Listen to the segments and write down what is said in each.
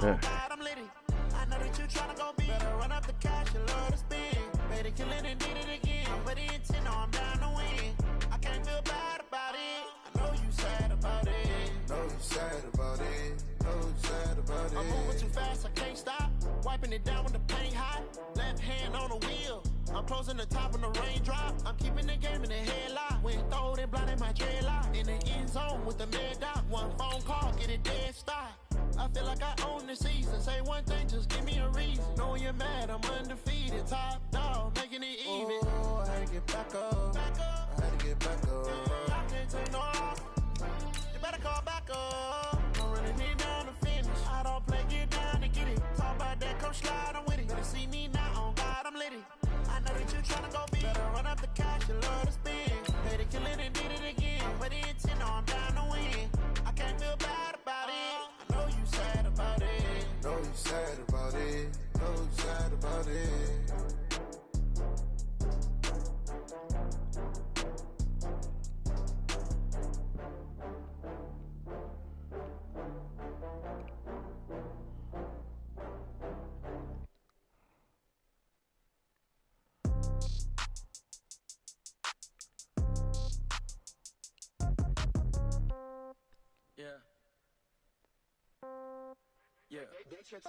Yeah. I know that you tryna go big. Better run up the cash and love to spin. Better kill it and did it again. But the intent, no, I'm down to win. I can't feel bad about it. I know you sad about it. Know you sad about it. Know you sad about it. I'm moving too fast, I can't stop. Wiping it down with the paint hot. Left hand on the wheel. I'm closing the top when the raindrop. I'm keeping the game in the headlock. When throwed and blinded my dreadlock. In the end zone with the mad dot. One phone call, get it dead stop. I feel like I own the season. Say one thing, just give me a reason. Knowing you're mad, I'm undefeated. Top dog, making it even. Oh, I had to get back up. I had to get back up. I can't take no off. You better call back up. I'm running it down to finish. I don't play, get down to get it. Talk about that, come slide, I'm with it. Better see me now, on God, I'm lit it. I know that you tryna go big. Better run up the cash, you love to spin. Pay to kill it and did it again. But the intent, no, I'm down to win. I can't feel bad about it. I know you sad about it. Know you sad about it. Know you sad about it. Yeah. Hey,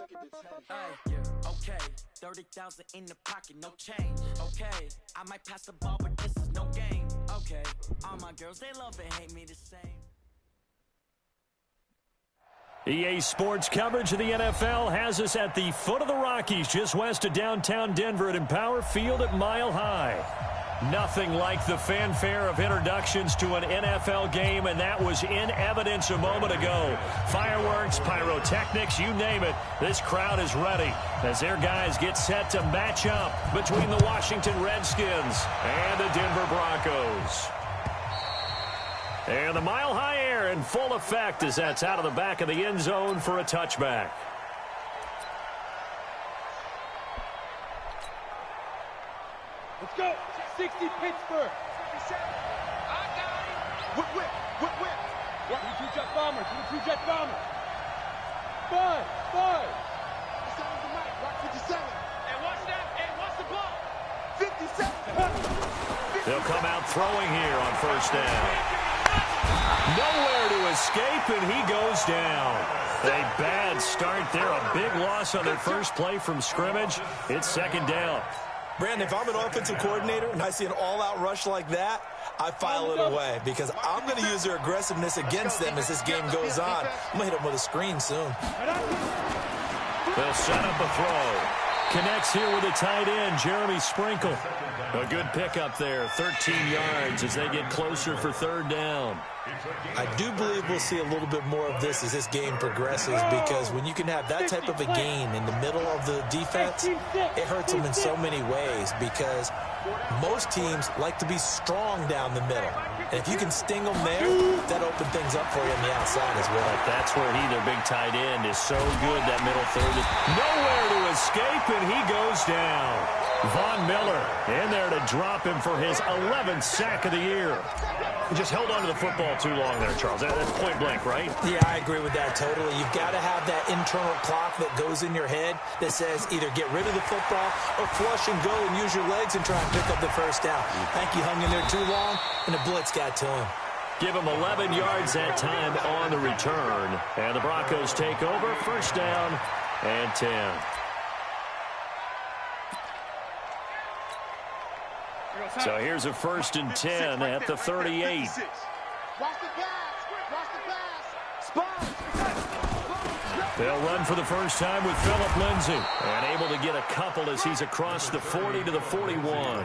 yeah. Okay, 30,000 in the pocket, no change. Okay, I might pass the ball, but this is no game. Okay, all my girls, they love and hate me the same. EA Sports coverage of the NFL has us at the foot of the Rockies, just west of downtown Denver at Empower Field at Mile High. Nothing like the fanfare of introductions to an NFL game, and that was in evidence a moment ago. Fireworks, pyrotechnics, you name it. This crowd is ready as their guys get set to match up between the Washington Redskins and the Denver Broncos. And the Mile High air in full effect as that's out of the back of the end zone for a touchback. Let's go. 60 Pittsburgh. I got it. Whip. 22 jet bombers. 22 jet bombers. Five. That's out of the mic. Rock 57. And watch that. And watch the ball. 57. They'll come out throwing here on first down. Nowhere to escape, and he goes down. A bad start there. A big loss on their first play from scrimmage. It's second down. Brandon, if I'm an offensive coordinator and I see an all-out rush like that, I file it away because I'm going to use their aggressiveness against them as this game goes on. I'm going to hit them with a screen soon. They'll set up a throw. Connects here with a tight end, Jeremy Sprinkle. A good pickup there, 13 yards as they get closer for third down. I do believe we'll see a little bit more of this as this game progresses because when you can have that type of a gain in the middle of the defense, it hurts them in so many ways because most teams like to be strong down the middle. And if you can sting them there, that opens things up for you on the outside as well. That's where their big tight end, is so good, that middle third. Nowhere to escape, and he goes down. Von Miller in there to drop him for his 11th sack of the year. He just held on to the football too long there, Charles. That's point blank, right? Yeah, I agree with that totally. You've got to have that internal clock that goes in your head that says either get rid of the football or flush and go and use your legs and try and pick up the first down. I think he hung in there too long, and the blitz got to him. Give him 11 yards that time on the return. And the Broncos take over, first down and 10. So here's a 1st and 10 at the 38. Watch the pass. Spot. They'll run for the first time with Phillip Lindsay. And able to get a couple as he's across the 40 to the 41.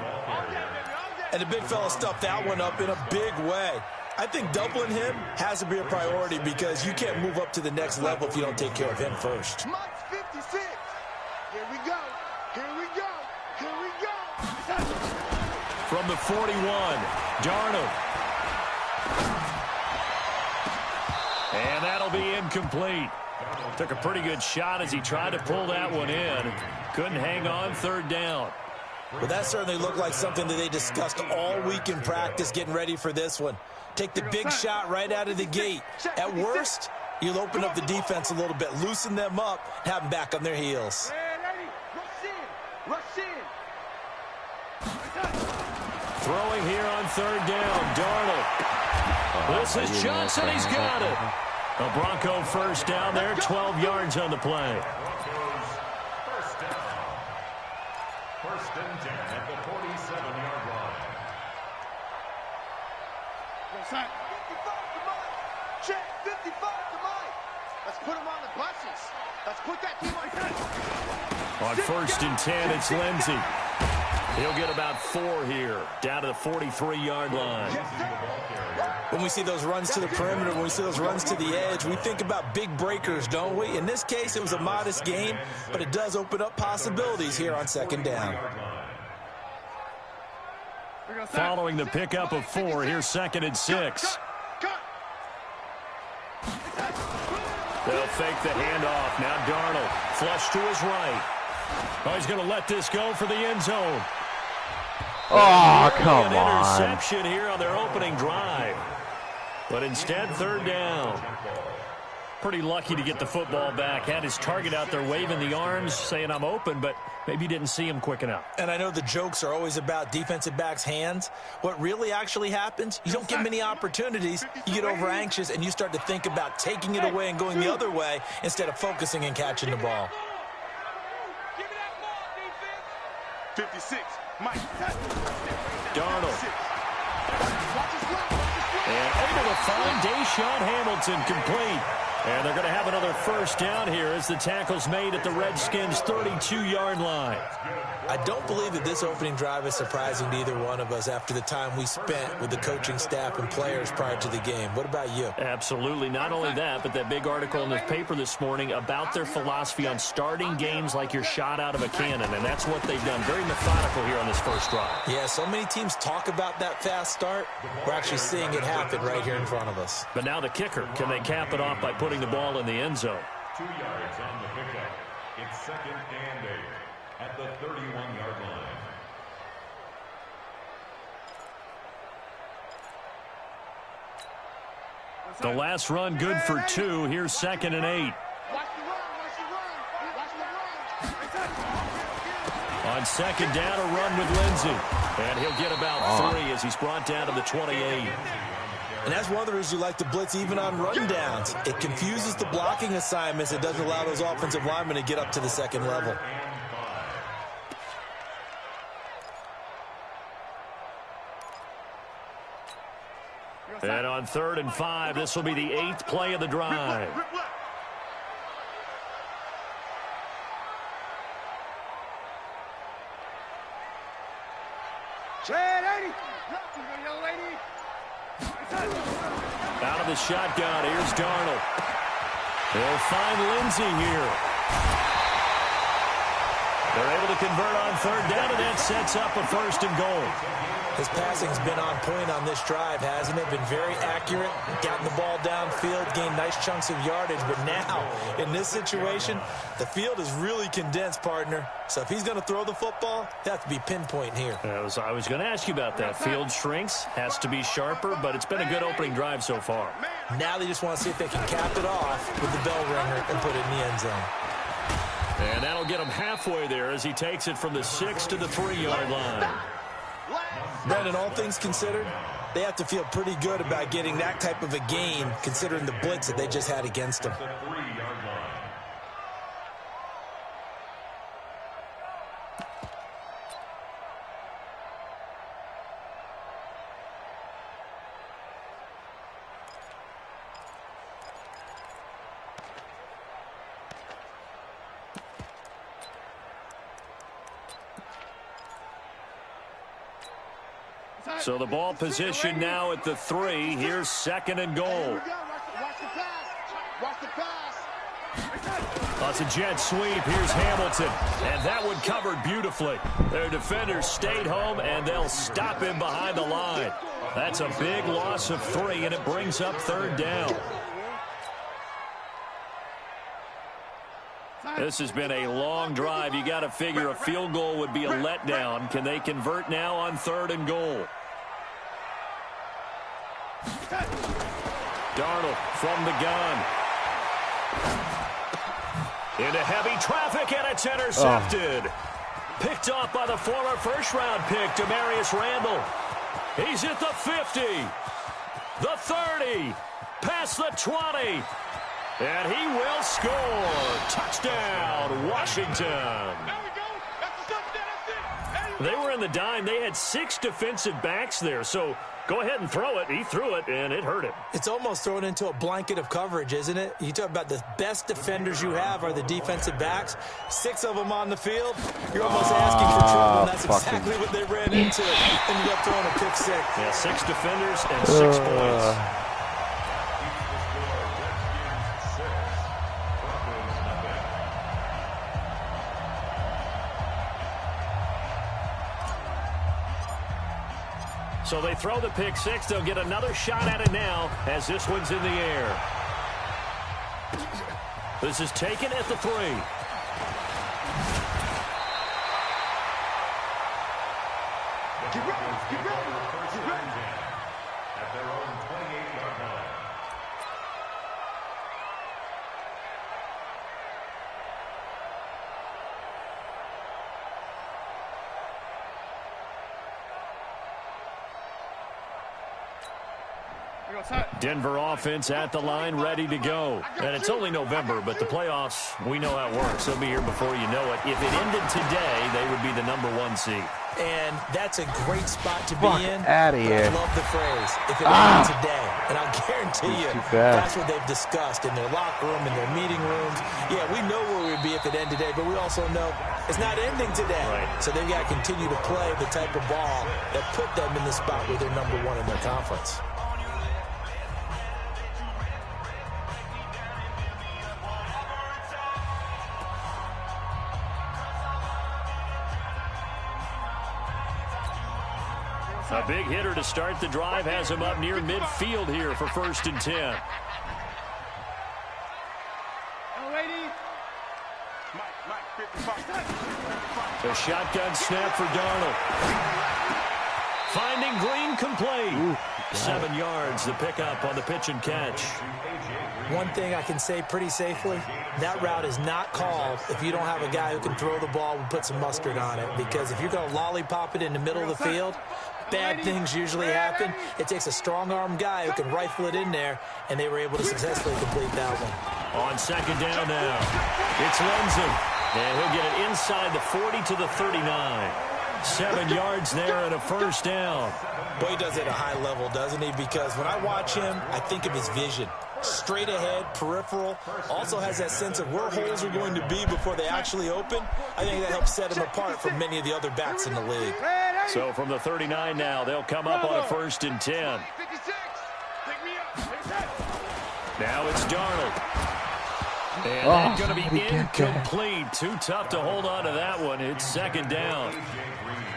And the big fella stuffed that one up in a big way. I think doubling him has to be a priority because you can't move up to the next level if you don't take care of him first. Mark 56. Here we go. From the 41, Darnold. And that'll be incomplete. Took a pretty good shot as he tried to pull that one in. Couldn't hang on, third down. Well, that certainly looked like something that they discussed all week in practice getting ready for this one. Take the big shot right out of the gate. At worst, You'll open up the defense a little bit, loosen them up, have them back on their heels. Throwing here on third down, Darnold. This is Johnson, he's got it. A Bronco first down there, 12 yards on the play. First and 10 at the 47-yard line. Check 55 to Mike. Let's put him on the buses. Let's put that team on. On first and 10, it's Lindsey. He'll get about 4 here, down to the 43-yard line. When we see those runs to the perimeter, when we see those runs to the edge, we think about big breakers, don't we? In this case, it was a modest gain, but it does open up possibilities here on second down. Following the pickup of 4, here's second and 6. They'll fake the handoff. Now Darnold, flush to his right. Oh, he's going to let this go for the end zone. Oh, come an on. Interception here on their opening drive. But instead, third down. Pretty lucky to get the football back. Had his target out there waving the arms, saying I'm open, but maybe didn't see him quick enough. And I know the jokes are always about defensive backs' hands. What really actually happens, you don't get many opportunities. You get over anxious, and you start to think about taking it away and going the other way instead of focusing and catching the ball. 56, Mike. Darnold. And able to find Deshaun Hamilton complete. And they're going to have another first down here as the tackle's made at the Redskins' 32-yard line. I don't believe that this opening drive is surprising to either one of us after the time we spent with the coaching staff and players prior to the game. What about you? Absolutely. Not only that, but that big article in the paper this morning about their philosophy on starting games like you're shot out of a cannon, and that's what they've done. Very methodical here on this first drive. Yeah, so many teams talk about that fast start. We're actually seeing it happen right here in front of us. But now the kicker. Can they cap it off by putting the ball in the end zone? 2 yards on the pickup. It's second and 8 at the 31-yard line. The last run good for 2. Here's second and 8. On second down, a run with Lindsey. And he'll get about 3 as he's brought down to the 28. And that's one of the reasons you like to blitz even on run downs. It confuses the blocking assignments. It doesn't allow those offensive linemen to get up to the second level. And on third and 5, this will be the 8th play of the drive. Out of the shotgun, here's Darnold. They'll find Lindsey here. They're able to convert on third down, and that sets up a first and goal. His passing's been on point on this drive, hasn't it? Been very accurate, gotten the ball downfield, gained nice chunks of yardage. But now, in this situation, the field is really condensed, partner. So if he's going to throw the football, they have to be pinpoint here. I was going to ask you about that. Field shrinks, has to be sharper, but it's been a good opening drive so far. Now they just want to see if they can cap it off with the bell ringer and put it in the end zone. And that'll get him halfway there as he takes it from the 6 to the 3-yard line. Brandon, all things considered, they have to feel pretty good about getting that type of a gain considering the blitz that they just had against them. The 3-yard line. So the ball position now at the 3. Here's second and goal. That's a jet sweep. Here's Hamilton. And that one covered beautifully. Their defenders stayed home, and they'll stop him behind the line. That's a big loss of 3, and it brings up third down. This has been a long drive. You got to figure a field goal would be a letdown. Can they convert now on third and goal? Darnold from the gun. Into heavy traffic, and it's intercepted. Picked off by the former first-round pick, Demarius Randall. He's at the 50, the 30, past the 20, and he will score. Touchdown, Washington. They were in the dime. They had 6 defensive backs there, so go ahead and throw it. He threw it, and it hurt him. It's almost thrown into a blanket of coverage, isn't it? You talk about the best defenders you have are the defensive backs. 6 of them on the field. You're almost asking for trouble, and that's exactly what they ran into. Ended up throwing a pick 6. Yeah, 6 defenders and 6 points. So they throw the pick 6. They'll get another shot at it now as this one's in the air. This is taken at the 3. At their own 28-yard line. Denver offense at the line, ready to go. And it's only November, but the playoffs, we know how it works. They'll be here before you know it. If it ended today, they would be the #1 seed. And that's a great spot to be in. Out of here. I love the phrase, if it ended today. And I'll guarantee you, that's what they've discussed in their locker room, in their meeting rooms. Yeah, we know where we'd be if it ended today, but we also know it's not ending today. Right. So they've got to continue to play the type of ball that put them in the spot where they're #1 in their conference. A big hitter to start the drive has him up near midfield here for 1st and 10. The shotgun snap for Darnold. Finding Green complete. 7 yards, the pickup on the pitch and catch. One thing I can say pretty safely, that route is not called if you don't have a guy who can throw the ball and put some mustard on it. Because if you're going to lollipop it in the middle of the field, bad things usually happen. It takes a strong-arm guy who can rifle it in there, and they were able to successfully complete that one. On 2nd down now, it's Lenzen. And he'll get it inside the 40 to the 39. 7 yards there and a 1st down. Boy, he does it at a high level, doesn't he? Because when I watch him, I think of his vision. Straight ahead, peripheral, also has that sense of where holes are going to be before they actually open. I think that helps set him apart from many of the other backs in the league. So from the 39 now, they'll come up on a 1st and 10. Now it's Darnold. And that's going to be incomplete. Too tough to hold on to that one. It's 2nd down.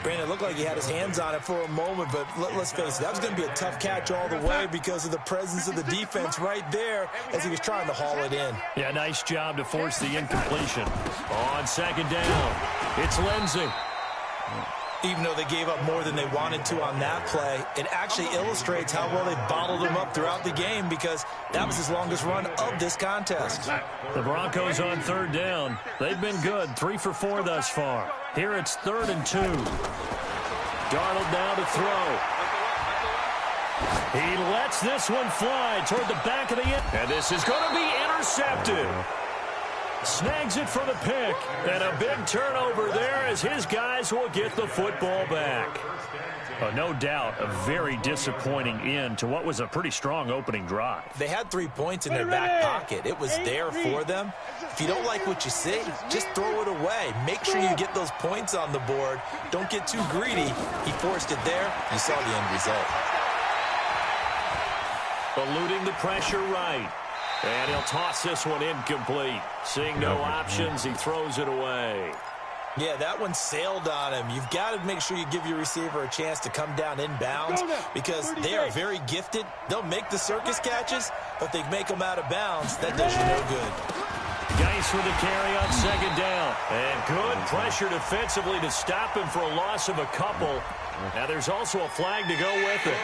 Brandon, it looked like he had his hands on it for a moment, but let's face it, that was going to be a tough catch all the way because of the presence of the defense right there as he was trying to haul it in. Yeah, nice job to force the incompletion. On 2nd down, it's Lindsey. Even though they gave up more than they wanted to on that play, it actually illustrates how well they bottled them up throughout the game because that was his longest run of this contest. The Broncos on 3rd down. They've been good, 3 for 4 thus far. Here it's 3rd and 2. Darnold now to throw. He lets this one fly toward the back of the end. And this is going to be intercepted. Snags it for the pick. And a big turnover there as his guys will get the football back. No doubt a very disappointing end to what was a pretty strong opening drive. They had 3 points in their back pocket. It was there for them. If you don't like what you see, just throw it away. Make sure you get those points on the board. Don't get too greedy. He forced it there. You saw the end result. Eluding the pressure right. And he'll toss this one incomplete. Seeing no options, he throws it away. Yeah, that one sailed on him. You've got to make sure you give your receiver a chance to come down inbounds because they are very gifted. They'll make the circus catches, but if they make them out of bounds, that does you no good. Guys McManus with a carry on second down. And good pressure defensively to him for a loss of a couple. Now there's also a flag to go with it.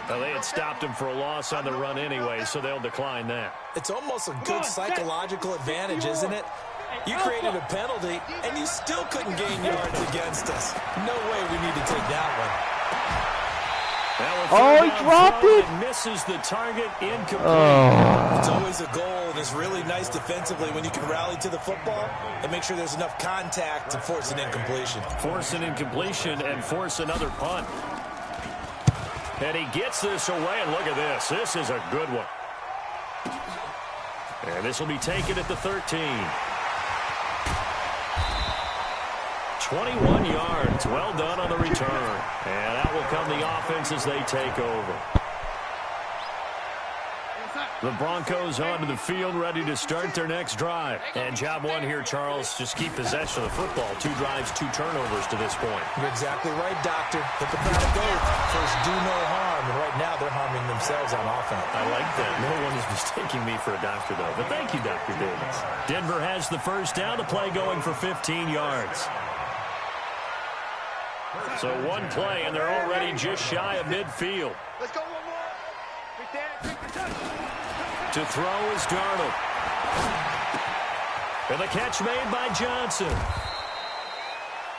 Well, they had stopped him for a loss on the run anyway, so they'll decline that. It's almost a good psychological advantage, isn't it? You created a penalty, and you still couldn't gain yards against us. No way we need to take that one. Oh, he dropped it. Misses the target, incomplete. Oh. It's always a goal, and it's really nice defensively when you can rally to the football and make sure there's enough contact to force an incompletion. Force an incompletion and force another punt. And he gets this away, and look at this. This is a good one. And this will be taken at the 13. 21 yards. Well done on the return. And out will come the offense as they take over. The Broncos onto the field, ready to start their next drive. And job one here, Charles, just keep possession of the football. 2 drives, 2 turnovers to this point. You're exactly right, Doctor. Hippocratic oath. First, do no harm. And right now, they're harming themselves on offense. I like that. No one is mistaking me for a doctor, though. But thank you, Dr. Davis. Denver has the first down. The play going for 15 yards. So one play, and they're already just shy of midfield. Let's go one more. Big Dan, take the touch. To throw is Darnold. And the catch made by Johnson.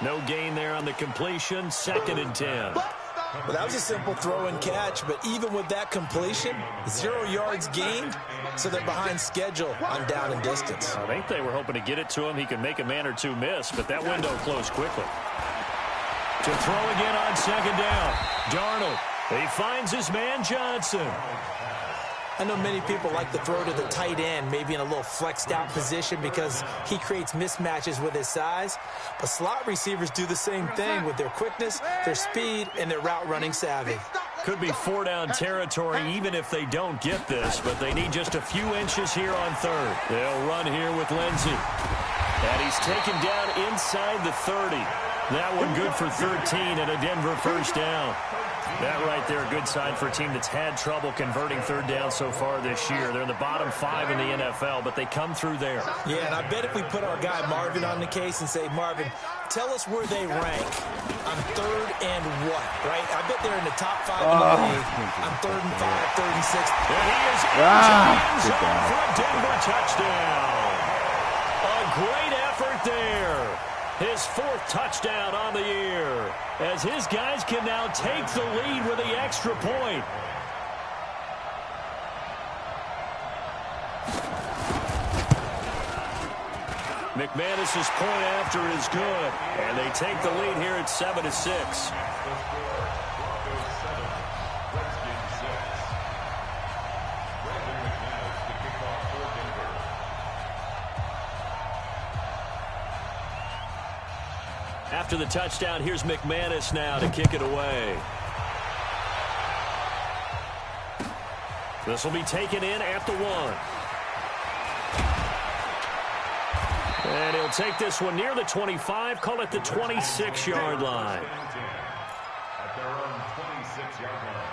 No gain there on the completion. 2nd and 10. Well, that was a simple throw and catch, but even with that completion, 0 yards gained, so they're behind schedule on down and distance. I think they were hoping to get it to him. He could make a man or two miss, but that window closed quickly. To throw again on 2nd down. Darnold. He finds his man Johnson. I know many people like to throw to the tight end, maybe in a little flexed out position because he creates mismatches with his size. But slot receivers do the same thing with their quickness, their speed, and their route running savvy. Could be 4 down territory even if they don't get this, but they need just a few inches here on 3rd. They'll run here with Lindsey. And he's taken down inside the 30. That one good for 13 and a Denver first down. That right there, a good sign for a team that's had trouble converting 3rd down so far this year. They're in the bottom 5 in the NFL, but they come through there. Yeah, and I bet if we put our guy Marvin on the case and say, Marvin, tell us where they rank on 3rd and what, right? I bet they're in the top 5 in the league on 3rd and 5, 3rd and 6. And he is in the end zone for a Denver touchdown. A great effort there. His 4th touchdown on the year, as his guys can now take the lead with the extra point. McManus's point after is good, and they take the lead here at 7-6. After the touchdown, here's McManus now to kick it away. This will be taken in at the 1. And he'll take this one near the 25, call it the 26-yard line. At their own 26-yard line.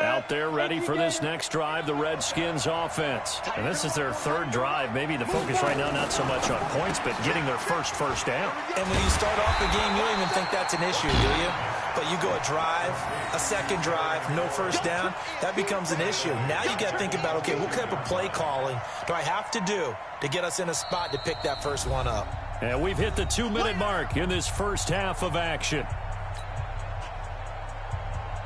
Out there ready for this next drive, the Redskins offense. And this is their 3rd drive. Maybe the focus right now not so much on points, but getting their first down. And when you start off the game, you don't even think that's an issue, do you? But you go a drive, a 2nd drive, no first down, that becomes an issue. Now you got to think about, okay, what type of play calling do I have to do to get us in a spot to pick that first one up? And we've hit the 2-minute mark in this first half of action.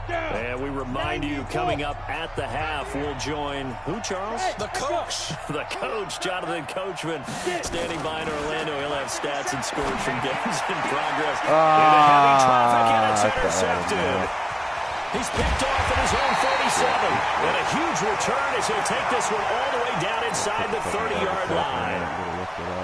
And we remind you, coming up at the half, we'll join who, Charles? The coach. The coach, Jonathan Coachman, standing by in Orlando. He'll have stats and scores from games in progress. Into heavy traffic, and it's intercepted. He's picked off at his own 47. And a huge return as he'll take this one all the way down inside the 30-yard line.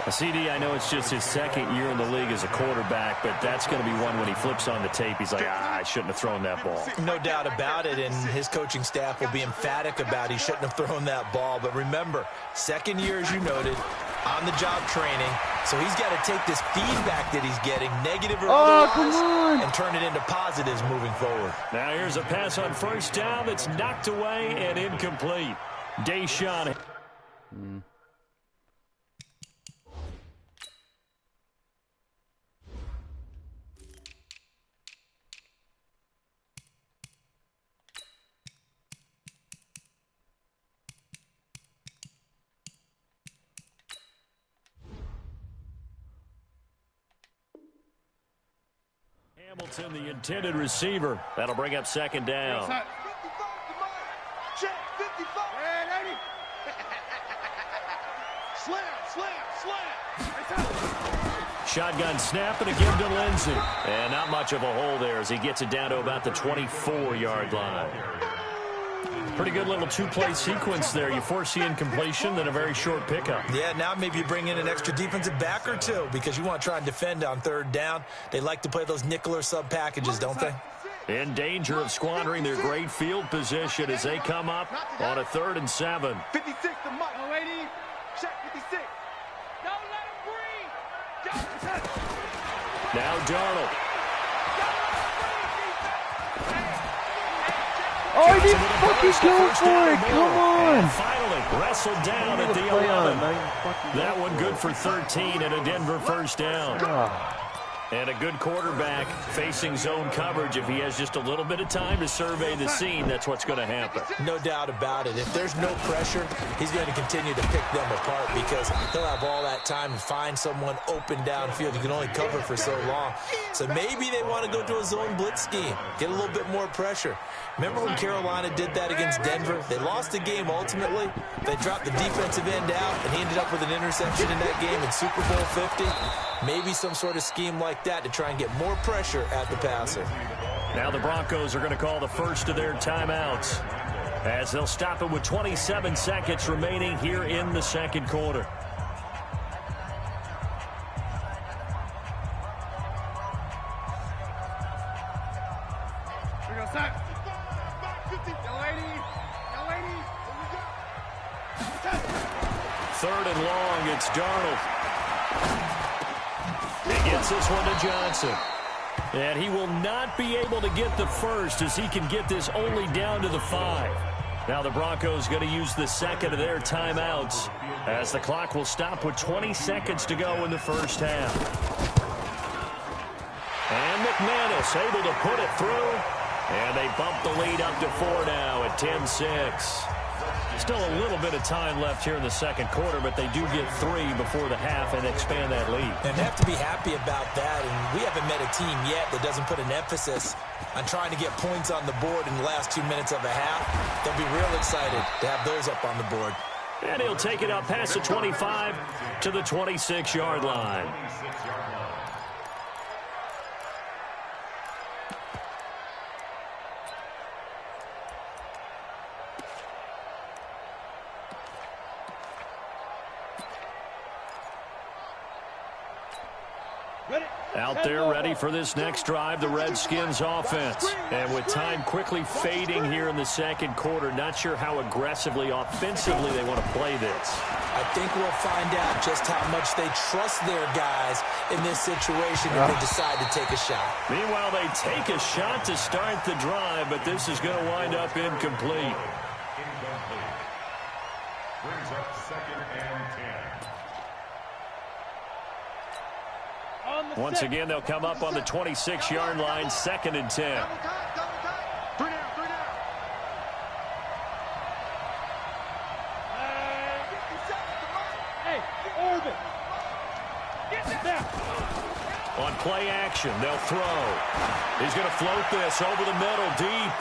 CD, I know it's just his 2nd year in the league as a quarterback, but that's going to be one when he flips on the tape. He's like, I shouldn't have thrown that ball. No doubt about it, and his coaching staff will be emphatic about he shouldn't have thrown that ball. But remember, 2nd year, as you noted, on-the-job training. So he's got to take this feedback that he's getting, negative or otherwise, and turn it into positives moving forward. Now here's a pass on first down that's knocked away and incomplete. Deshaun. Hamilton, the intended receiver. That'll bring up second down. 55 check, 55. Ready? Slam. Shotgun snap and a give to Lindsey. And not much of a hole there as he gets it down to about the 24-yard line. Pretty good little two-play sequence there. You force the incompletion, then a very short pickup. Yeah, now maybe you bring in an extra defensive back or two because you want to try and defend on third down. They like to play those nickel or sub packages, don't they? In danger of squandering their great field position as they come up on a 3rd and 7. 56 to Mike. Oh, 80. Check 56. Don't let him breathe. Now Darnold. Oh, he didn't fucking go for it. Come on. And finally wrestled down at the 11. That one good for 13 and a Denver first down. And a good quarterback facing zone coverage. If he has just a little bit of time to survey the scene, that's what's going to happen. No doubt about it. If there's no pressure, he's going to continue to pick them apart because he'll have all that time to find someone open downfield. You can only cover for so long. So maybe they want to go to a zone blitz scheme, get a little bit more pressure. Remember when Carolina did that against Denver? They lost the game ultimately. They dropped the defensive end out, and he ended up with an interception in that game in Super Bowl 50. Maybe some sort of scheme like that to try and get more pressure at the passer. Now the Broncos are going to call the first of their timeouts as they'll stop it with 27 seconds remaining here in the second quarter. Here we go, Sack. 3rd and long, it's Darnold. He gets this one to Johnson. And he will not be able to get the first as he can get this only down to the 5. Now the Broncos going to use the second of their timeouts as the clock will stop with 20 seconds to go in the first half. And McManus able to put it through. And they bump the lead up to 4 now at 10-6. Still a little bit of time left here in the second quarter, but they do get 3 before the half and expand that lead. And they have to be happy about that, and we haven't met a team yet that doesn't put an emphasis on trying to get points on the board in the last 2 minutes of a half. They'll be real excited to have those up on the board. And he'll take it up past the 25 to the 26-yard line. Out there ready for this next drive, the Redskins offense. And with time quickly fading here in the second quarter, not sure how aggressively, offensively they want to play this. I think we'll find out just how much they trust their guys in this situation if they decide to take a shot. Meanwhile, they take a shot to start the drive, but this is going to wind up incomplete. Brings up 2nd and 10. Once again, they'll come up on the 26-yard line, 2nd and 10. Double time. 3 down. Hey, Orbit. Get down. On play action, they'll throw. He's going to float this over the middle, deep.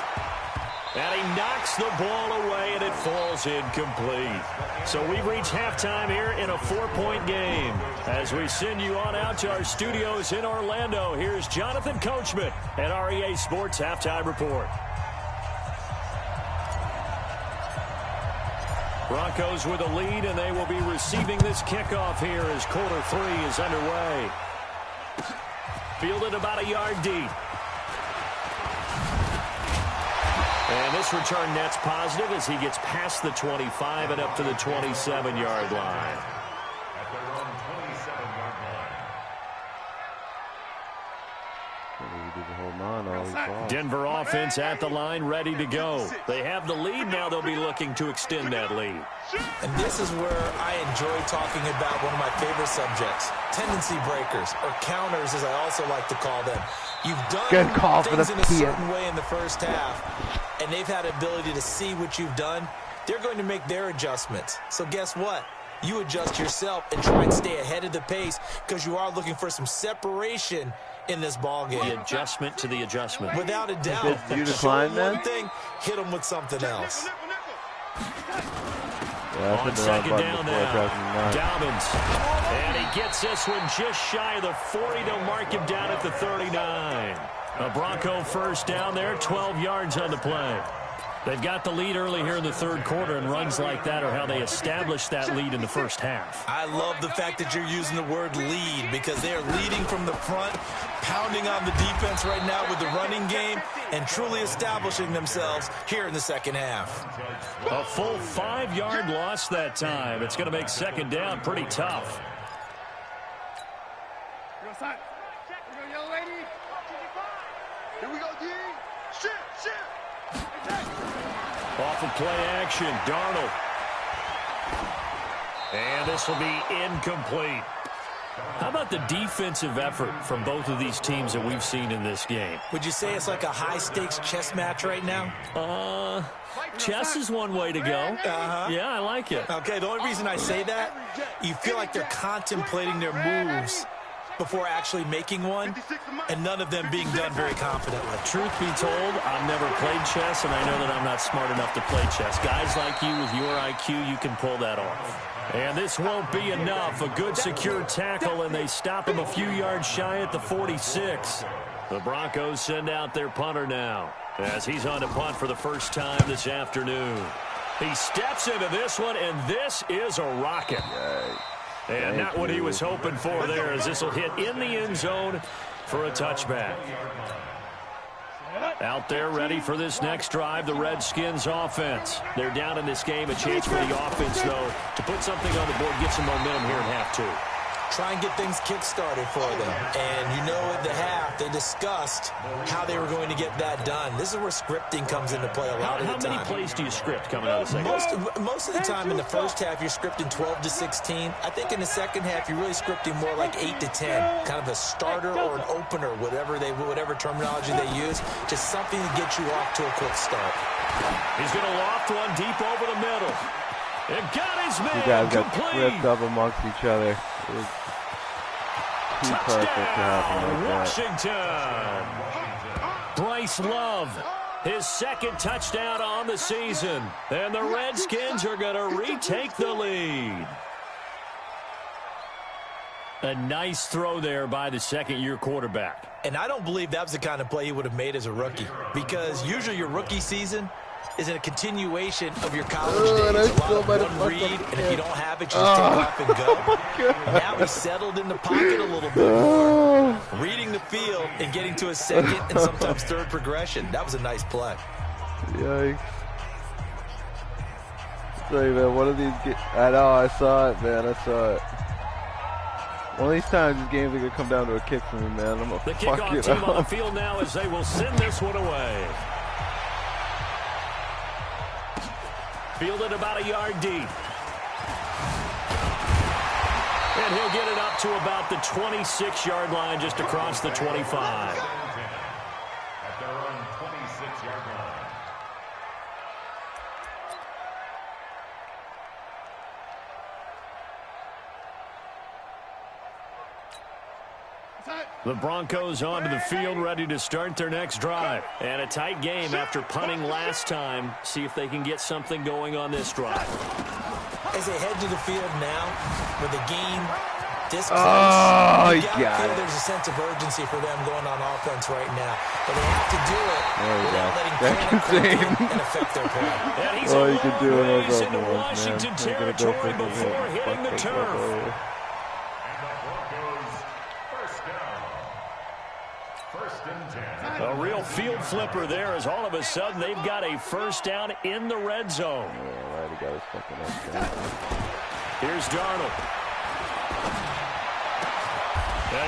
And he knocks the ball away, and it falls incomplete. So we've reached halftime here in a 4-point game. As we send you on out to our studios in Orlando, here's Jonathan Coachman at REA Sports Halftime Report. Broncos with a lead, and they will be receiving this kickoff here as quarter 3 is underway. Fielded about a yard deep. And this return net's positive as he gets past the 25 and up to the 27-yard line. Denver offense at the line, ready to go. They have the lead now. They'll be looking to extend that lead. And this is where I enjoy talking about one of my favorite subjects, tendency breakers, or counters, as I also like to call them. You've done things in a certain way in the first half, and they've had the ability to see what you've done. They're going to make their adjustments. So guess what? You adjust yourself and try and stay ahead of the pace because you are looking for some separation in this ball game. The adjustment to the adjustment. Without a doubt. You decline, man? One thing, hit them with something else. Yeah, on second down now, Dobbins. And he gets this one just shy of the 40. They'll mark him down at the 39. A Bronco first down there, 12 yards on the play. They've got the lead early here in the third quarter, and runs like that are how they established that lead in the first half. I love the fact that you're using the word lead because they are leading from the front, pounding on the defense right now with the running game, and truly establishing themselves here in the second half. A full 5-yard loss that time. It's going to make second down pretty tough. Here we go, D. Shit. Off of play action, Darnold. And this will be incomplete. How about the defensive effort from both of these teams that we've seen in this game? Would you say it's like a high-stakes chess match right now? Chess is one way to go. Yeah, I like it. Okay, the only reason I say that, you feel like they're contemplating their moves before actually making one, and none of them being done very confidently. Truth be told, I've never played chess, and I know that I'm not smart enough to play chess. Guys like you with your IQ, you can pull that off. And this won't be enough. A good secure tackle, and they stop him a few yards shy at the 46. The Broncos send out their punter now, as he's on to punt for the first time this afternoon. He steps into this one, and this is a rocket. And not what he was hoping for there, as this will hit in the end zone for a touchback. Out there ready for this next drive, the Redskins offense. They're down in this game. A chance for the offense, though, to put something on the board, get some momentum here in half two. Try and get things kick-started for them. And you know at the half, they discussed how they were going to get that done. This is where scripting comes into play a lot of the time. How many plays do you script coming out of the second? Most of the time in the first half, you're scripting 12 to 16. I think in the second half, you're really scripting more like 8 to 10. Kind of a starter or an opener, whatever terminology they use. Just something to get you off to a quick start. He's going to loft one deep over the middle. It got his man. You guys got script up amongst each other. It was too perfect to happen like that. Bryce Love, his second touchdown on the season. And the Redskins are going to retake the lead. A nice throw there by the second-year quarterback. And I don't believe that was the kind of play he would have made as a rookie. Because usually your rookie season is a continuation of your college days. A lot of one read, and if you don't have it, you just take off and go. Now he's settled in the pocket a little bit more, reading the field and getting to a second and sometimes third progression. That was a nice play. Yikes. Sorry, man, one of these I know, I saw it, man. I saw it. One of these times, these games are going to come down to a kick for me, man. I'm going to fuck it up. The kickoff team on the field now as they will send this one away. Fielded about a yard deep. And he'll get it up to about the 26-yard line, just across the 25. At their own 26-yard line. The Broncos onto the field, ready to start their next drive. And a tight game after punting last time. See if they can get something going on this drive. As they head to the field now, with the game this close, you gotta feel there's a sense of urgency for them going on offense right now. But they have to do it without letting panic creep in and affect their play. And he's a long ways into Washington territory before hitting the turf. A real field flipper there, as all of a sudden they've got a first down in the red zone. He got his fucking up. Here's Darnold.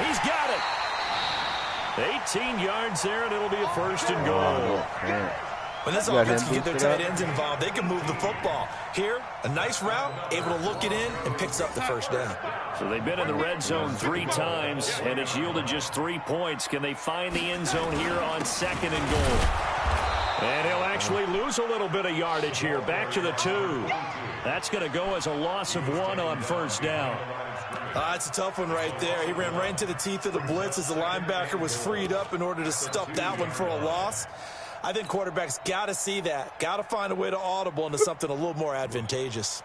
He's got it. 18 yards there, and it'll be a 1st and goal. When this offense can get their tight ends involved, they can move the football. Here, a nice route, able to look it in, and picks up the 1st down. So they've been in the red zone 3 times, and it's yielded just 3 points. Can they find the end zone here on 2nd and goal? And he'll actually lose a little bit of yardage here. Back to the 2. That's going to go as a loss of 1 on 1st down. It's a tough one right there. He ran right into the teeth of the blitz as the linebacker was freed up in order to stuff that one for a loss. I think quarterbacks got to see that. Got to find a way to audible into something a little more advantageous.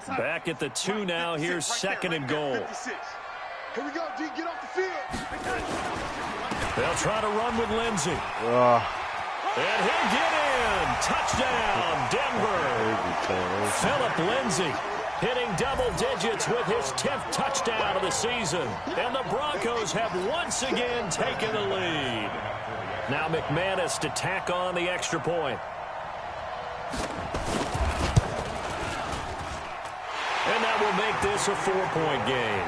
Back at the 2 now. Here's 2nd and goal. Here we go, D. Get off the field. They'll try to run with Lindsey. And he'll get in. Touchdown, Denver. Philip Lindsey hitting double digits with his 10th touchdown of the season. And the Broncos have once again taken the lead. Now McManus to tack on the extra point. And that will make this a 4-point game.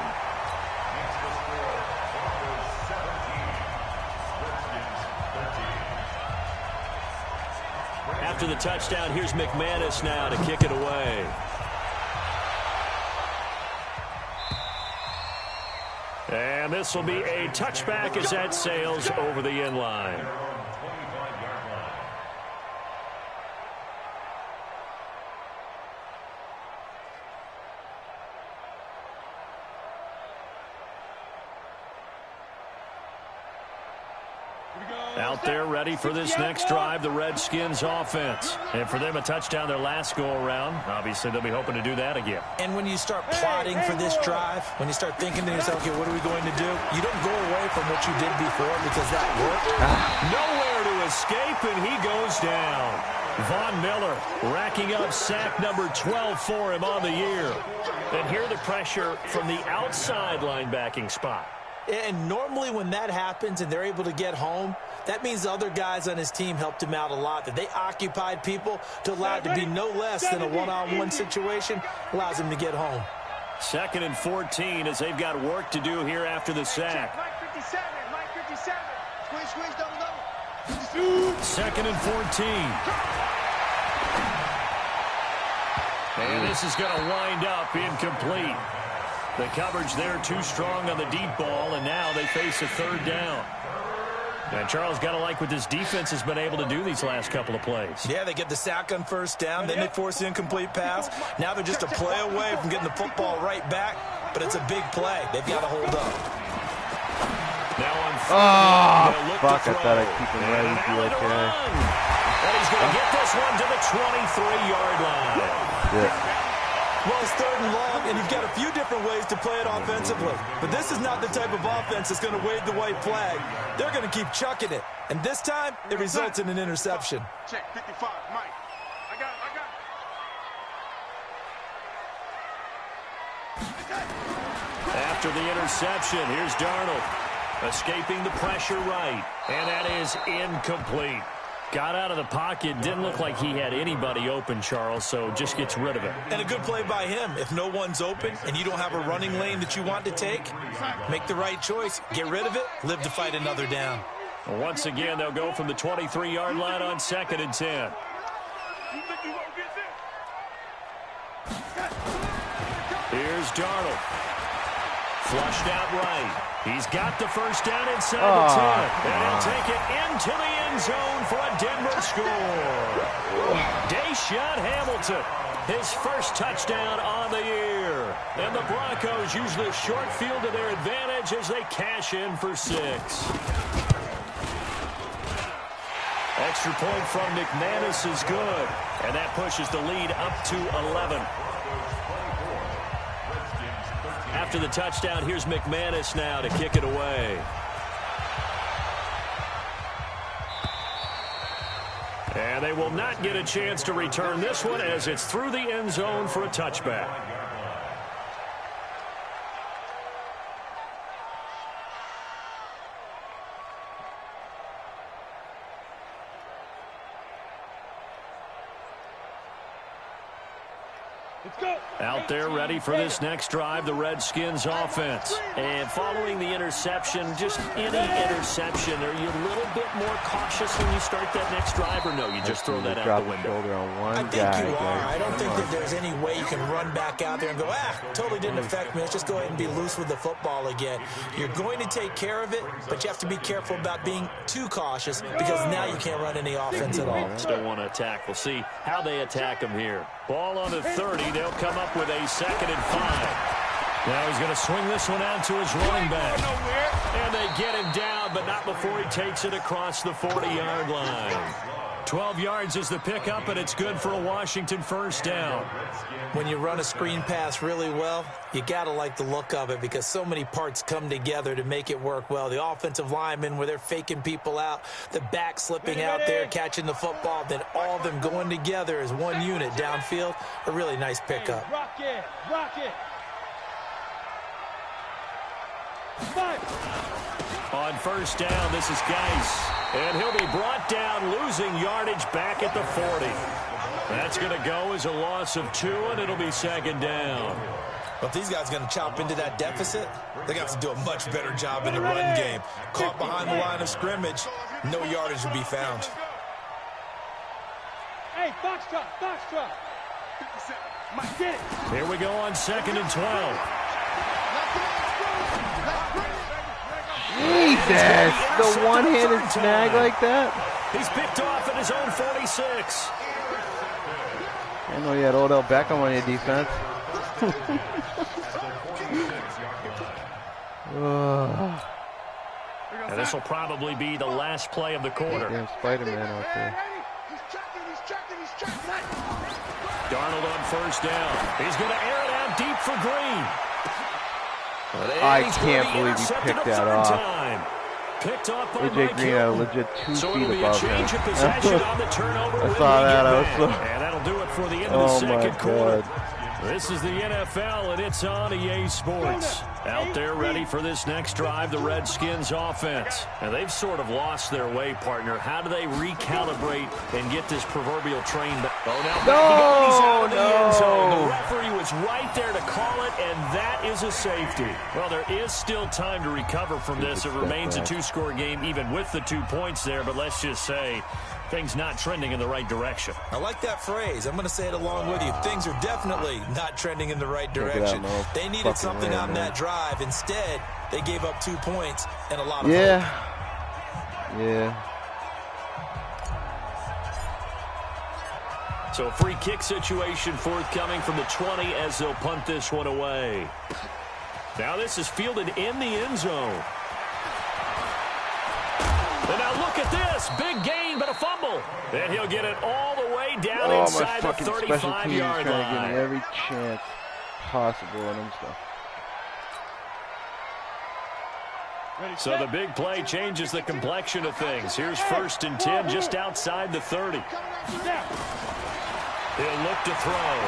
After the touchdown, here's McManus now to kick it away. And this will be a touchback as that sails over the end line. Out there ready for this next drive, the Redskins offense. And for them, a touchdown their last go-around. Obviously, they'll be hoping to do that again. And when you start plotting for this drive, when you start thinking to yourself, okay, what are we going to do? You don't go away from what you did before because that worked. Nowhere to escape, and he goes down. Von Miller racking up sack number 12 for him on the year. And here the pressure from the outside linebacking spot. And normally when that happens and they're able to get home, that means the other guys on his team helped him out a lot. That they occupied people to allow it to be no less than a one-on-one situation allows him to get home. 2nd and 14 as they've got work to do here after the sack. Mike 57, Mike 57. Squeeze, double. 2nd and 14. And this is going to wind up incomplete. The coverage there too strong on the deep ball, and now they face a 3rd down. And Charles, got to like what this defense has been able to do these last couple of plays. Yeah, they get the sack on 1st down, then they force the incomplete pass. Now they're just a play away from getting the football right back, but it's a big play. They've got to hold up. Now on 3rd, fuck, I thought I'd keep him right. He'd be okay. And he's going to get this one to the 23-yard line. Yeah. Well, it's 3rd and long, and you've got a few different ways to play it offensively. But this is not the type of offense that's going to wave the white flag. They're going to keep chucking it. And this time, it results in an interception. Check, 55, Mike. I got it. After the interception, here's Darnold. Escaping the pressure right. And that is incomplete. Got out of the pocket, didn't look like he had anybody open, Charles, so just gets rid of it. And a good play by him. If no one's open and you don't have a running lane that you want to take, make the right choice. Get rid of it, live to fight another down. Once again, they'll go from the 23-yard line on 2nd and 10. Here's Darnold. Flushed out right. He's got the 1st down inside the 10. And he'll take it into the end zone for a Denver score. Deshaun Hamilton, his 1st touchdown on the year. And the Broncos use the short field to their advantage as they cash in for 6. Extra point from McManus is good. And that pushes the lead up to 11. After the touchdown, here's McManus now to kick it away. And they will not get a chance to return this one as it's through the end zone for a touchback. Out there ready for this next drive, the Redskins offense. And following the interception, just any interception, are you a little bit more cautious when you start that next drive, or no, you just throw that out the window? I think you are. I don't think that there's any way you can run back out there and go, totally didn't affect me. Let's just go ahead and be loose with the football again. You're going to take care of it, but you have to be careful about being too cautious because now you can't run any offense at all. Still want to attack. We'll see how they attack them here. Ball on the 30. They'll come up with a 2nd and 5. Now he's going to swing this one out to his running back. And they get him down, but not before he takes it across the 40-yard line. 12 yards is the pickup, and it's good for a Washington first down. When you run a screen pass really well, you got to like the look of it because so many parts come together to make it work well. The offensive linemen, where they're faking people out, the back slipping out there, catching the football, then all of them going together as one unit downfield. A really nice pickup. Rock it, rock it. On first down, this is Geis. And he'll be brought down, losing yardage back at the 40. That's going to go as a loss of 2, and it'll be 2nd down. Well, if these guys are going to chop into that deficit, they're going to have to do a much better job in the run game. Caught behind the line of scrimmage, no yardage will be found. Hey, box truck. Get it. Here we go on 2nd and 12. Jesus, the one-handed snag like that? He's picked off at his own 46. I know you had Odell Beckham on your defense. And this will probably be the last play of the quarter. Damn Spider-Man out there. Darnold on first down. He's going to air it out deep for Green. I can't believe he picked that off. Picked off by AJ Green had a legit 2 feet above him. I saw that. And that'll do it for the end of the second quarter. This is the NFL, and it's on EA Sports. Out there ready for this next drive, the Redskins offense. And they've sort of lost their way, partner. How do they recalibrate and get this proverbial train back? Oh, now the end zone. The referee was right there to call it, and that is a safety. Well, there is still time to recover from this. It remains a 2-score game, even with the 2 points there. But let's just say things not trending in the right direction. I like that phrase. I'm going to say it along with you. Things are definitely not trending in the right direction. They needed something on that drive. Instead, they gave up 2 points and a lot of hope. Yeah. So a free kick situation forthcoming from the 20 as they'll punt this one away. Now this is fielded in the end zone. And now look at this. Big gain, but a fumble. And he'll get it all the way down inside the 35-yard line. Trying to give me every chance possible and stuff. So the big play changes the complexion of things. Here's 1st and 10 just outside the 30. He'll look to throw.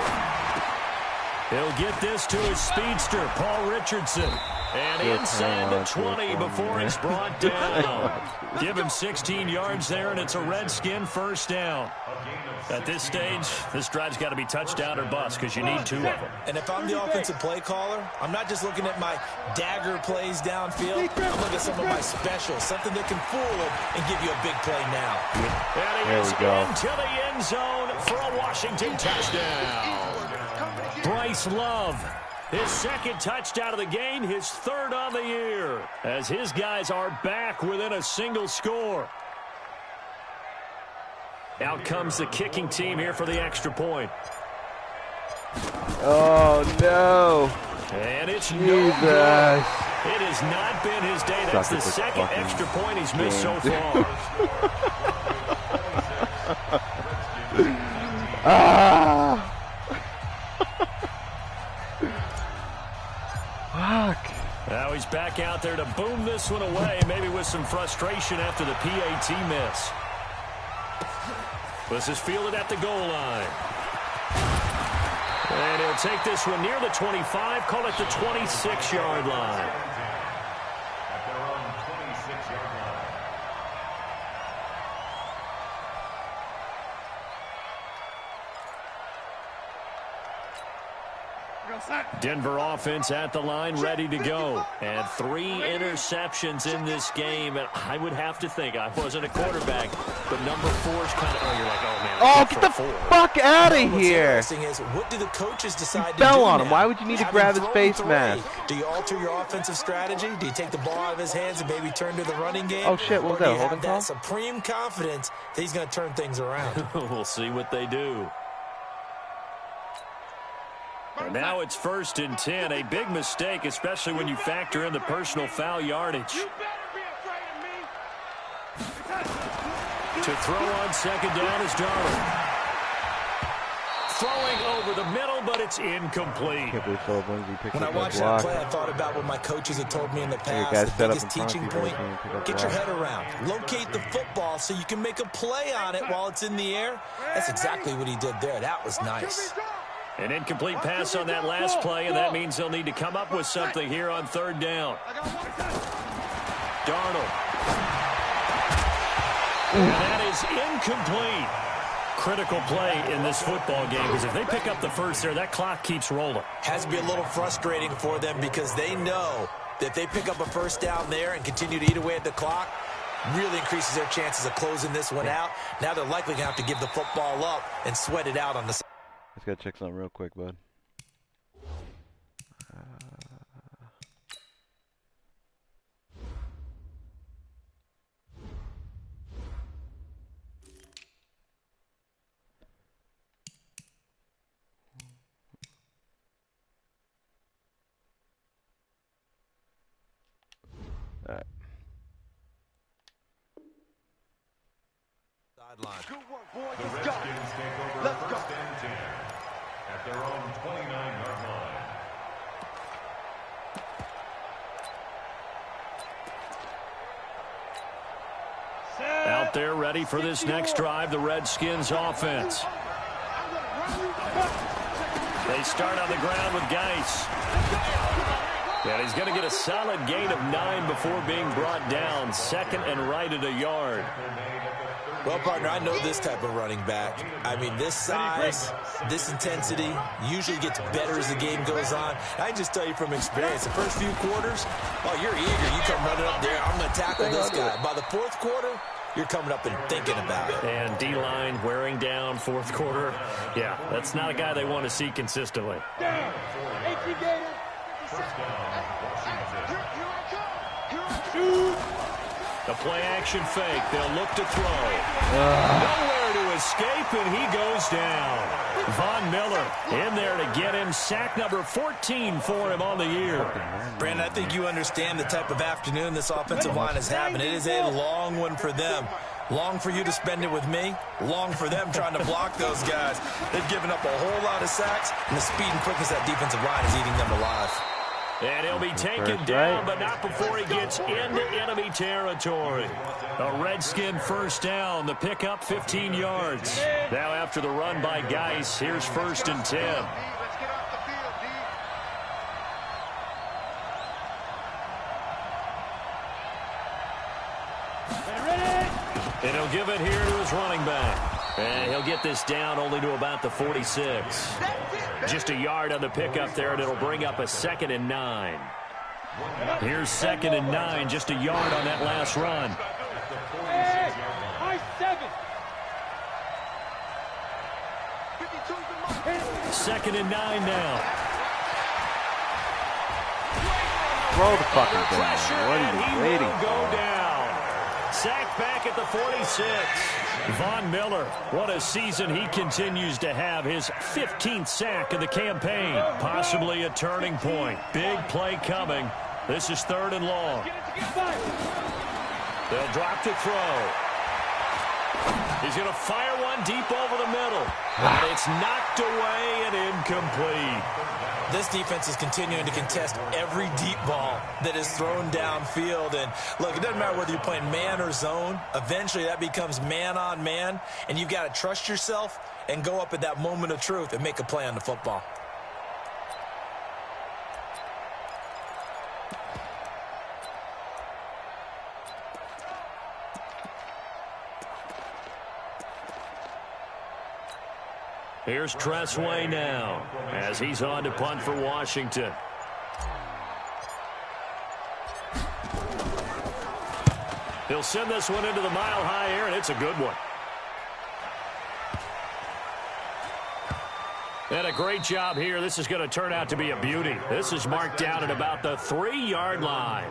He'll get this to his speedster, Paul Richardson. And inside the 20 before he's brought down. Give him 16 yards there, and it's a Redskin first down. At this stage, this drive's got to be touchdown or bust because you need 2 of them. And if I'm the offensive play caller, I'm not just looking at my dagger plays downfield. I'm looking at some of my specials, something that can fool him and give you a big play now. And he is into the end zone for a Washington touchdown. Bryce Love, his 2nd touchdown of the game, his 3rd on the year, as his guys are back within a single score. Out comes the kicking team here for the extra point. Oh, no. And it's Jesus. No good. It has not been his day. That's the 2nd extra point he's missed so far. Fuck. Now he's back out there to boom this one away, maybe with some frustration after the PAT miss. This is fielded at the goal line. And he'll take this one near the 25, call it the 26-yard line. At their own 26-yard line. Denver offense at the line, ready to go. And 3 interceptions in this game. And I would have to think, I wasn't a quarterback, but number 4's kind of, you're like, oh, man. Oh, get the fuck out of here. What's interesting is, what do the coaches decide to do Fell on now? him. Why would you need to grab his face mask? Do you alter your offensive strategy? Do you take the ball out of his hands and maybe turn to the running game? Oh, shit. What was that, Or do you holding have call? that supreme confidence that he's going to turn things around? We'll see what they do. And now it's 1st and 10. A big mistake, especially when you factor in the personal foul yardage. You better be afraid of me. To throw on 2nd down is Darnold. Throwing over the middle, but it's incomplete. When I watched that play, I thought about what my coaches had told me in the past. The biggest teaching point, get your head around. Locate the football so you can make a play on it while it's in the air. That's exactly what he did there. That was nice. An incomplete pass on that last play, and that means they'll need to come up with something here on 3rd down. Darnold. And that is incomplete. Critical play in this football game, because if they pick up the first there, that clock keeps rolling. Has to be a little frustrating for them because they know that if they pick up a first down there and continue to eat away at the clock, really increases their chances of closing this one out. Now they're likely going to have to give the football up and sweat it out on the side. Let's go check something real quick, bud. All right. Sideline. Good work, boys. The Let's go. Redskins take over Let's go. 1st and 10 at their own 29-yard line. Out there ready for this next drive, the Redskins offense. They start on the ground with Geis. And he's going to get a solid gain of 9 before being brought down. 2nd and right at a yard. Well, partner, I know this type of running back. I mean, this size, this intensity usually gets better as the game goes on. I can just tell you from experience, the first few quarters, oh, you're eager. You come running up there, I'm going to tackle this guy. By the 4th quarter, you're coming up and thinking about it. And D-line wearing down 4th quarter. Yeah, that's not a guy they want to see consistently. Down. 18 Gator. Shoot. The play-action fake. They'll look to throw. Nowhere to escape, and he goes down. Von Miller in there to get him. Sack number 14 for him on the year. Brandon, I think you understand the type of afternoon this offensive line is having. It is a long one for them. Long for you to spend it with me. Long for them trying to block those guys. They've given up a whole lot of sacks, and the speed and quickness of that defensive line is eating them alive. And he'll be taken down, but not before he gets into enemy territory. A Redskin first down. The pickup 15 yards. Now after the run by Geis, here's 1st and 10. Let's get off the field, D. And he'll give it here to his running back. And he'll get this down only to about the 46. Just a yard on the pickup there, and it'll bring up a 2nd and 9. Here's 2nd and 9, just a yard on that last run. Hey, high 7. 2nd and 9 now. Throw the fucking Pressure, down. What and are he you waiting will go for? down. Sacked back at the 46. Von Miller, what a season he continues to have. His 15th sack of the campaign. Possibly a turning point. Big play coming. This is 3rd and long. They'll drop to throw. He's going to fire one deep over the middle. But it's knocked away and incomplete. This defense is continuing to contest every deep ball that is thrown downfield. And, look, it doesn't matter whether you're playing man or zone. Eventually, that becomes man-on-man, and you've got to trust yourself and go up at that moment of truth and make a play on the football. Here's Tressway now as he's on to punt for Washington. He'll send this one into the mile-high air, and it's a good one. And a great job here. This is going to turn out to be a beauty. This is marked down at about the 3-yard line.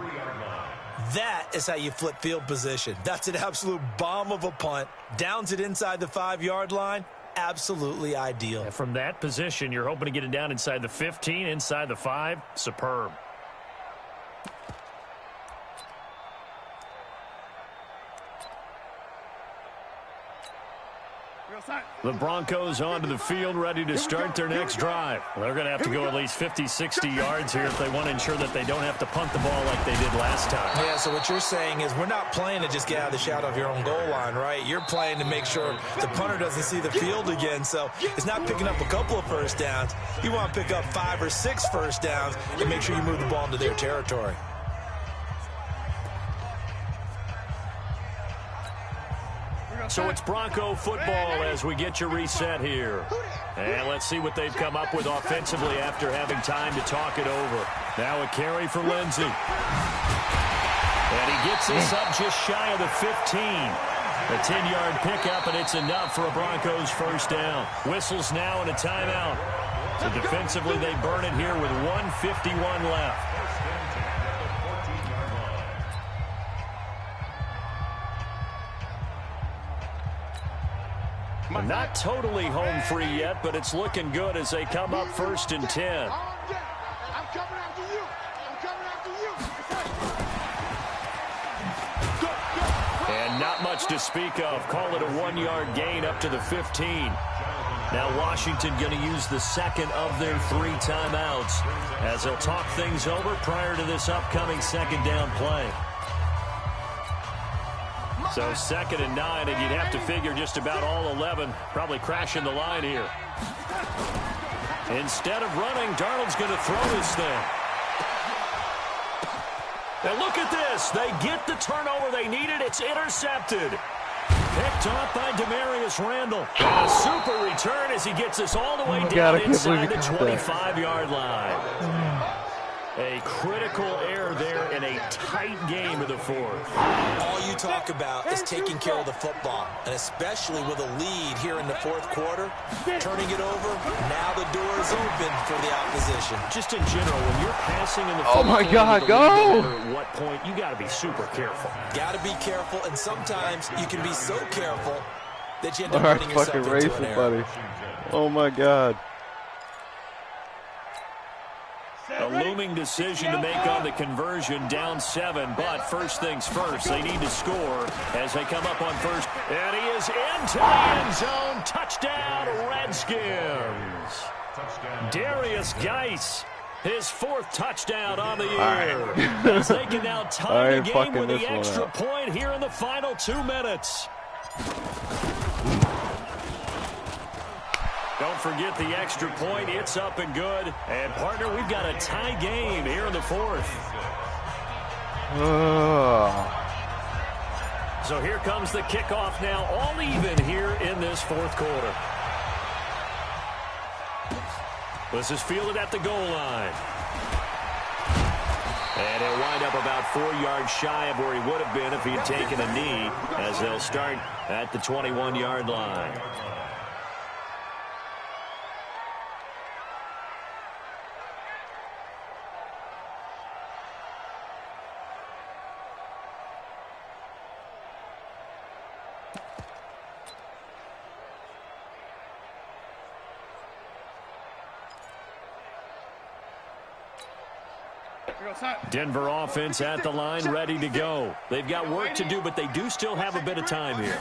That is how you flip field position. That's an absolute bomb of a punt. Downs it inside the 5-yard line. Absolutely ideal. And from that position, you're hoping to get it down inside the 15, inside the 5. Superb. The Broncos onto the field, ready to start their next drive. They're going to have to go at least 50, 60 yards here if they want to ensure that they don't have to punt the ball like they did last time. Yeah, so what you're saying is we're not playing to just get out of the shadow of your own goal line, right? You're playing to make sure the punter doesn't see the field again. So it's not picking up a couple of first downs. You want to pick up 5 or 6 first downs and make sure you move the ball into their territory. So it's Bronco football as we get you reset here. And let's see what they've come up with offensively after having time to talk it over. Now a carry for Lindsey. And he gets this up just shy of the 15. A 10-yard pickup, and it's enough for a Broncos first down. Whistles now and a timeout. So defensively, they burn it here with 1:51 left. Not totally home free yet, but it's looking good as they come up 1st and 10. I'm coming after you. I'm coming after you. And not much to speak of. Call it a 1-yard gain up to the 15. Now Washington going to use the second of their 3 timeouts as they'll talk things over prior to this upcoming second down play. So 2nd and 9, and you'd have to figure just about all 11 probably crashing the line here. Instead of running, Darnold's going to throw this thing. And look at this. They get the turnover they needed. It's intercepted. Picked off by Demarius Randall. A super return as he gets this all the way down inside the 25-yard line. A critical error there in a tight game of the 4th. All you talk about is taking care of the football, and especially with a lead here in the 4th quarter, turning it over, now the door is open for the opposition. Just in general, when you're passing in the oh my God, go! At what point, you got to be super careful. Got to be careful, and sometimes you can be so careful that you end up running yourself into an error. Buddy. Oh my God. A looming decision to make on the conversion, down 7, but first things first, they need to score as they come up on first. And he is into the end zone. Touchdown, Redskins. Darius Geis, his 4th touchdown on the year. As they can now tie the game with the extra point here in the final 2 minutes. Don't forget the extra point. It's up and good. And, partner, we've got a tie game here in the 4th. So here comes the kickoff now, all even here in this 4th quarter. This is fielded at the goal line. And he'll wind up about 4 yards shy of where he would have been if he had taken a knee, as they'll start at the 21-yard line. Denver offense at the line, ready to go. They've got work to do, but they do still have a bit of time here.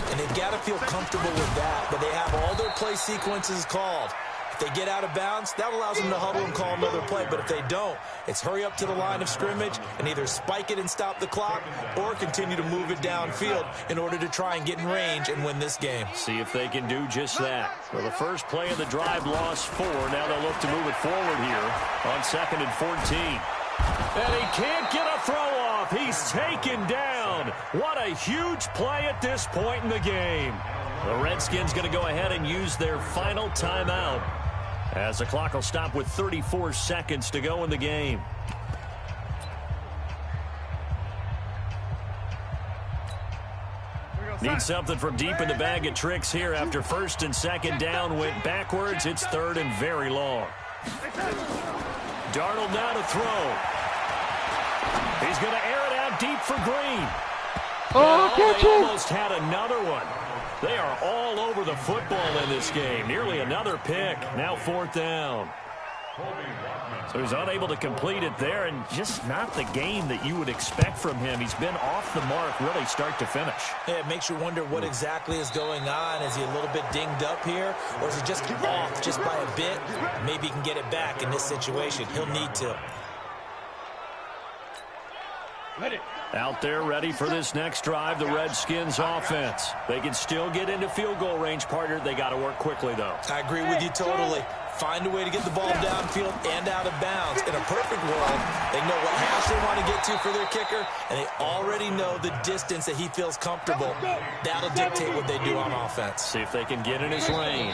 And they've got to feel comfortable with that, but they have all their play sequences called. If they get out of bounds, that allows them to huddle and call another play. But if they don't, it's hurry up to the line of scrimmage and either spike it and stop the clock or continue to move it downfield in order to try and get in range and win this game. See if they can do just that. Well, the first play of the drive lost 4. Now they'll look to move it forward here on 2nd and 14. And he can't get a throw off. He's taken down. What a huge play at this point in the game. The Redskins going to go ahead and use their final timeout as the clock will stop with 34 seconds to go in the game. Need something from deep in the bag of tricks here after first and second down went backwards. It's third and very long. Darnold now to throw. He's going to air it out deep for Green. Oh, catch they it! Almost had another one. They are all over the football in this game. Nearly another pick. Now fourth down. So he's unable to complete it there, and just not the game that you would expect from him. He's been off the mark really start to finish. Yeah, it makes you wonder what exactly is going on. Is he a little bit dinged up here, or is he just off just by a bit? Maybe he can get it back in this situation. He'll need to. Out there ready for this next drive, the Redskins offense. They can still get into field goal range, partner. They got to work quickly, though. I agree with you totally. Find a way to get the ball downfield and out of bounds. In a perfect world, they know what hash they want to get to for their kicker, and they already know the distance that he feels comfortable. That'll dictate what they do on offense. See if they can get in his range.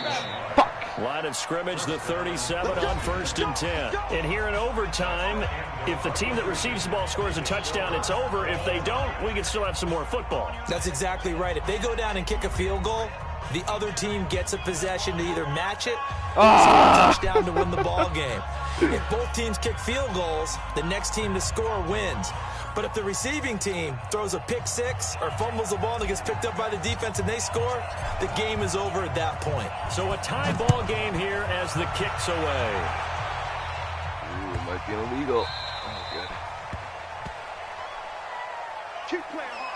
Line of scrimmage, the 37 on first and 10. And here in overtime, if the team that receives the ball scores a touchdown, it's over. If they don't, we can still have some more football. That's exactly right. If they go down and kick a field goal, the other team gets a possession to either match it or score a touchdown to win the ball game. If both teams kick field goals, the next team to score wins. But if the receiving team throws a pick six or fumbles the ball and it gets picked up by the defense and they score, the game is over at that point. So a tie ball game here as the kick's away. Ooh, it might be illegal. Oh, good. Keep playing hard.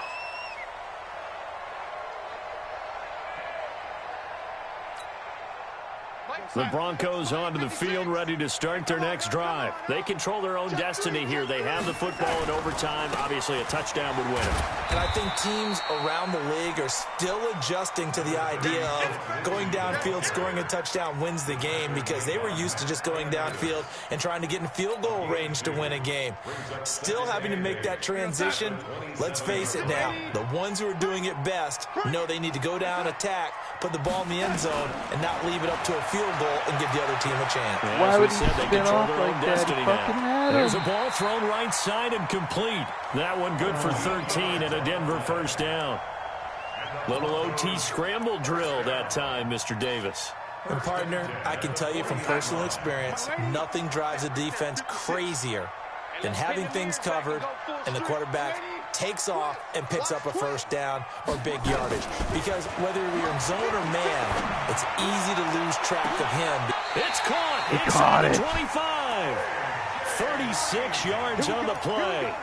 The Broncos onto the field, ready to start their next drive. They control their own destiny here. They have the football in overtime. Obviously, a touchdown would win it. And I think teams around the league are still adjusting to the idea of going downfield, scoring a touchdown wins the game, because they were used to just going downfield and trying to get in field goal range to win a game. Still having to make that transition. Let's face it now, the ones who are doing it best know they need to go down, attack, put the ball in the end zone, and not leave it up to a field goal and give the other team a chance. Yeah, Why would he they spin control off their own like that? destiny He fucking now. had There's him. a ball thrown right side and complete. That one good for 13 and a Denver first down. Little OT scramble drill that time, Mr. Davis. And partner, I can tell you from personal experience, nothing drives a defense crazier than having things covered and the quarterback takes off and picks up a first down or big yardage. Because whether you're in zone or man, it's easy to lose track of him. It's caught. He It's caught at it. 25. 36 yards on the play.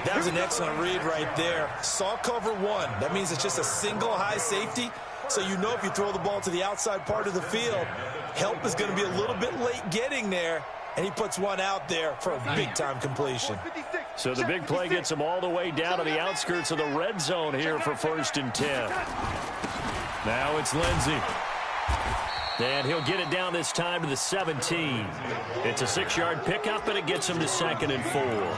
That was an excellent read right there. Saw cover one. That means it's just a single high safety. So you know if you throw the ball to the outside part of the field, help is going to be a little bit late getting there. And he puts one out there for a big-time completion. So the big play gets him all the way down to the outskirts of the red zone here for first and 10. Now it's Lindsey. And he'll get it down this time to the 17. It's a 6-yard pickup, and it gets him to 2nd and 4.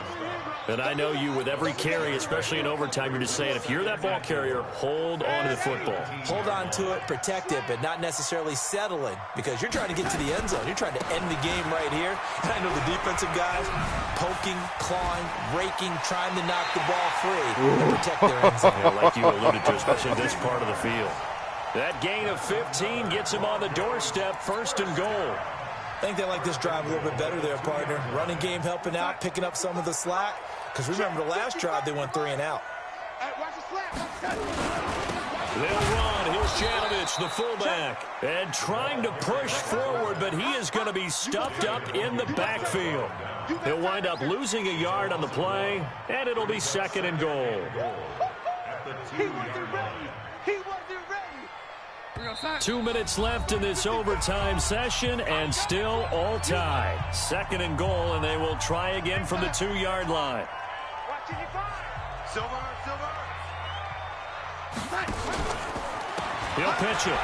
And I know you, with every carry, especially in overtime, you're just saying, if you're that ball carrier, hold on to the football. Hold on to it, protect it, but not necessarily settle it, because you're trying to get to the end zone. You're trying to end the game right here. And I know the defensive guys poking, clawing, raking, trying to knock the ball free and protect their end zone. Yeah, like you alluded to, especially this part of the field. That gain of 15 gets him on the doorstep, 1st and goal. I think they like this drive a little bit better there, partner. Running game helping out, picking up some of the slack. Because remember, the last drive, they went 3 and out. They'll run. Here's Janovich, the fullback. And trying to push forward, but he is going to be stuffed up in the backfield. He'll wind up losing a yard on the play, and it'll be 2nd and goal. He wasn't ready. He wasn't ready. 2 minutes left in this overtime session, and still all tied. 2nd and goal, and they will try again from the 2-yard line. Silver. He'll pitch it.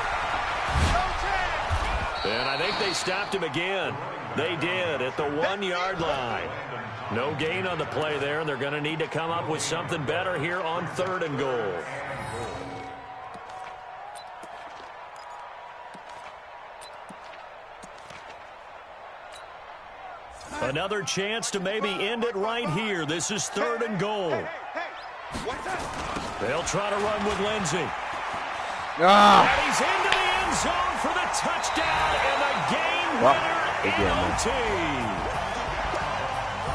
And I think they stopped him again. They did at the 1-yard line. No gain on the play there, and they're going to need to come up with something better here on 3rd and goal. Another chance to maybe end it right here. This is 3rd and goal. What's that? They'll try to run with Lindsey. Ah! And he's into the end zone for the touchdown and the game winner in OT.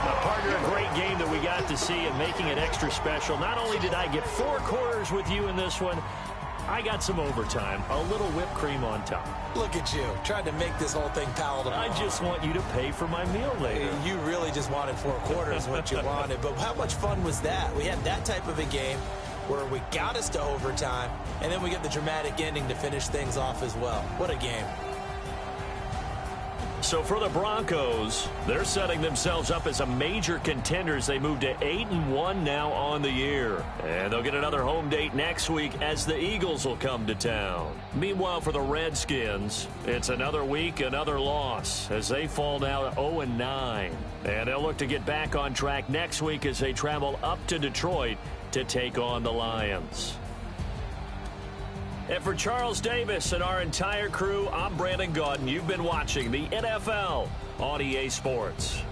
Now, partner, a great game that we got to see and making it extra special. Not only did I get 4 quarters with you in this one, I got some overtime, a little whipped cream on top. Look at you, trying to make this whole thing palatable. I just want you to pay for my meal later. You really just wanted 4 quarters, what you wanted. But how much fun was that? We had that type of a game where we got us to overtime, and then we get the dramatic ending to finish things off as well. What a game. So for the Broncos, they're setting themselves up as a major contender as they move to 8-1 now on the year. And they'll get another home date next week as the Eagles will come to town. Meanwhile, for the Redskins, it's another week, another loss as they fall now to 0-9. And they'll look to get back on track next week as they travel up to Detroit to take on the Lions. And for Charles Davis and our entire crew, I'm Brandon Gaudin. You've been watching the NFL on EA Sports.